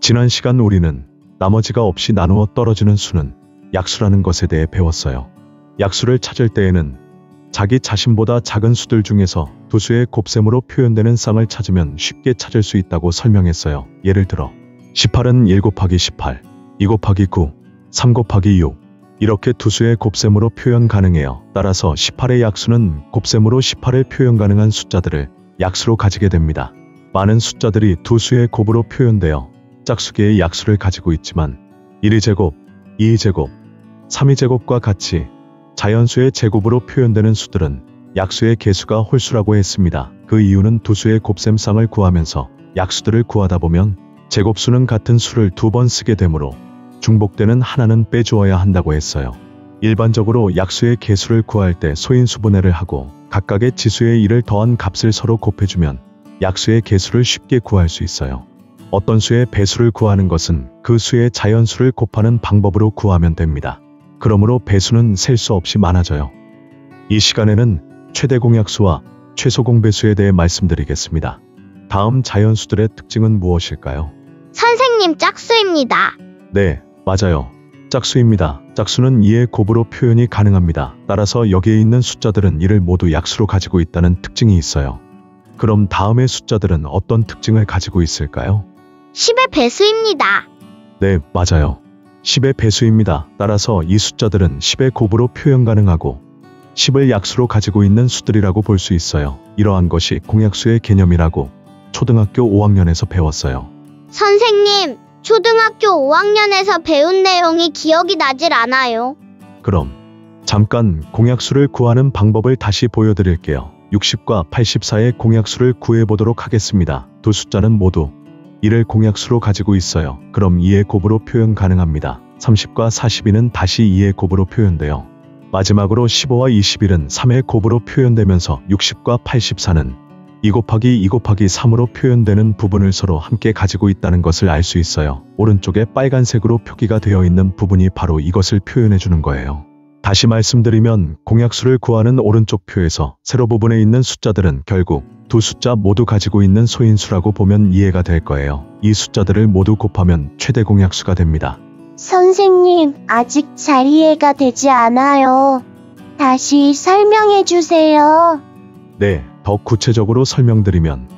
지난 시간 우리는 나머지가 없이 나누어 떨어지는 수는 약수라는 것에 대해 배웠어요. 약수를 찾을 때에는 자기 자신보다 작은 수들 중에서 두 수의 곱셈으로 표현되는 쌍을 찾으면 쉽게 찾을 수 있다고 설명했어요. 예를 들어 18은 1 곱하기 18, 2 곱하기 9, 3 곱하기 6 이렇게 두 수의 곱셈으로 표현 가능해요. 따라서 18의 약수는 곱셈으로 18을 표현 가능한 숫자들을 약수로 가지게 됩니다. 많은 숫자들이 두 수의 곱으로 표현되어 짝수계의 약수를 가지고 있지만 1의 제곱, 2의 제곱, 3의 제곱과 같이 자연수의 제곱으로 표현되는 수들은 약수의 개수가 홀수라고 했습니다. 그 이유는 두 수의 곱셈쌍을 구하면서 약수들을 구하다 보면 제곱수는 같은 수를 두 번 쓰게 되므로 중복되는 하나는 빼주어야 한다고 했어요. 일반적으로 약수의 개수를 구할 때 소인수분해를 하고 각각의 지수의 1을 더한 값을 서로 곱해주면 약수의 개수를 쉽게 구할 수 있어요. 어떤 수의 배수를 구하는 것은 그 수의 자연수를 곱하는 방법으로 구하면 됩니다. 그러므로 배수는 셀 수 없이 많아져요. 이 시간에는 최대 공약수와 최소 공배수에 대해 말씀드리겠습니다. 다음 자연수들의 특징은 무엇일까요? 선생님, 짝수입니다. 네, 맞아요. 짝수입니다. 짝수는 2의 곱으로 표현이 가능합니다. 따라서 여기에 있는 숫자들은 이를 모두 약수로 가지고 있다는 특징이 있어요. 그럼 다음의 숫자들은 어떤 특징을 가지고 있을까요? 10의 배수입니다. 네, 맞아요. 10의 배수입니다. 따라서 이 숫자들은 10의 곱으로 표현 가능하고 10을 약수로 가지고 있는 수들이라고 볼 수 있어요. 이러한 것이 공약수의 개념이라고 초등학교 5학년에서 배웠어요. 선생님, 초등학교 5학년에서 배운 내용이 기억이 나질 않아요. 그럼 잠깐 공약수를 구하는 방법을 다시 보여드릴게요. 60과 84의 공약수를 구해보도록 하겠습니다. 두 숫자는 모두 1을 공약수로 가지고 있어요. 그럼 2의 곱으로 표현 가능합니다. 30과 42는 다시 2의 곱으로 표현돼요. 마지막으로 15와 21은 3의 곱으로 표현되면서 60과 84는 2 곱하기 2 곱하기 3으로 표현되는 부분을 서로 함께 가지고 있다는 것을 알 수 있어요. 오른쪽에 빨간색으로 표기가 되어 있는 부분이 바로 이것을 표현해 주는 거예요. 다시 말씀드리면 공약수를 구하는 오른쪽 표에서 세로 부분에 있는 숫자들은 결국 두 숫자 모두 가지고 있는 소인수라고 보면 이해가 될 거예요. 이 숫자들을 모두 곱하면 최대 공약수가 됩니다. 선생님, 아직 잘 이해가 되지 않아요. 다시 설명해 주세요. 네, 더 구체적으로 설명드리면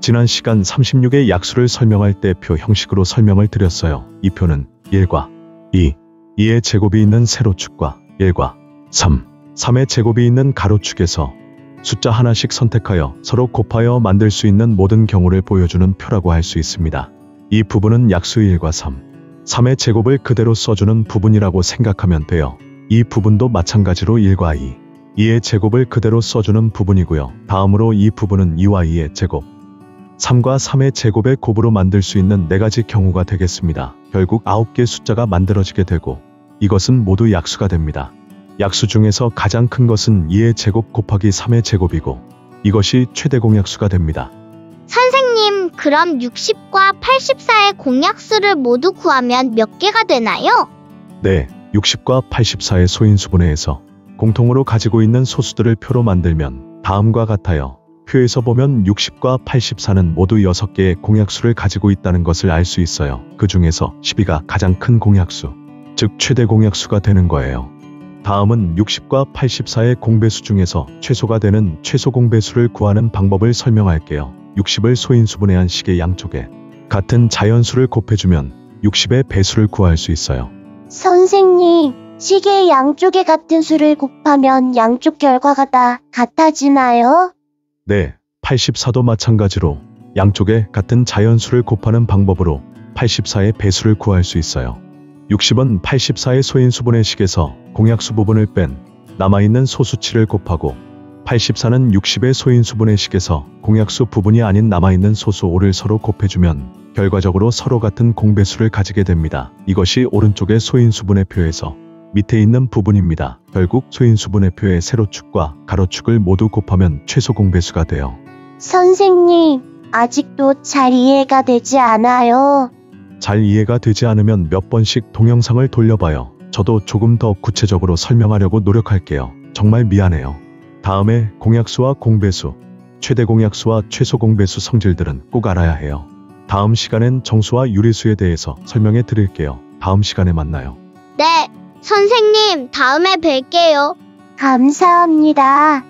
지난 시간 36의 약수를 설명할 때 표 형식으로 설명을 드렸어요. 이 표는 1과 2, 2의 제곱이 있는 세로축과 1과 3, 3의 제곱이 있는 가로축에서 숫자 하나씩 선택하여 서로 곱하여 만들 수 있는 모든 경우를 보여주는 표라고 할 수 있습니다. 이 부분은 약수 1과 3, 3의 제곱을 그대로 써주는 부분이라고 생각하면 돼요. 이 부분도 마찬가지로 1과 2, 2의 제곱을 그대로 써주는 부분이고요. 다음으로 이 부분은 2와 2의 제곱, 3과 3의 제곱의 곱으로 만들 수 있는 4가지 경우가 되겠습니다. 결국 9개 숫자가 만들어지게 되고 이것은 모두 약수가 됩니다. 약수 중에서 가장 큰 것은 2의 제곱 곱하기 3의 제곱이고 이것이 최대 공약수가 됩니다. 선생님, 그럼 60과 84의 공약수를 모두 구하면 몇 개가 되나요? 네, 60과 84의 소인수분해에서 공통으로 가지고 있는 소수들을 표로 만들면 다음과 같아요. 표에서 보면 60과 84는 모두 6개의 공약수를 가지고 있다는 것을 알 수 있어요. 그 중에서 12가 가장 큰 공약수, 즉 최대 공약수가 되는 거예요. 다음은 60과 84의 공배수 중에서 최소가 되는 최소 공배수를 구하는 방법을 설명할게요. 60을 소인수분해한 식의 양쪽에 같은 자연수를 곱해주면 60의 배수를 구할 수 있어요. 선생님, 식의 양쪽에 같은 수를 곱하면 양쪽 결과가 다 같아지나요? 네, 84도 마찬가지로 양쪽에 같은 자연수를 곱하는 방법으로 84의 배수를 구할 수 있어요. 60은 84의 소인수분해식에서 공약수 부분을 뺀 남아있는 소수치를 곱하고 84는 60의 소인수분해식에서 공약수 부분이 아닌 남아있는 소수 5를 서로 곱해주면 결과적으로 서로 같은 공배수를 가지게 됩니다. 이것이 오른쪽의 소인수분해표에서 밑에 있는 부분입니다. 결국 소인수분해표의 세로축과 가로축을 모두 곱하면 최소 공배수가 돼요. 선생님, 아직도 잘 이해가 되지 않아요. 잘 이해가 되지 않으면 몇 번씩 동영상을 돌려봐요. 저도 조금 더 구체적으로 설명하려고 노력할게요. 정말 미안해요. 다음에 공약수와 공배수, 최대 공약수와 최소 공배수 성질들은 꼭 알아야 해요. 다음 시간엔 정수와 유리수에 대해서 설명해 드릴게요. 다음 시간에 만나요. 네, 선생님, 다음에 뵐게요. 감사합니다.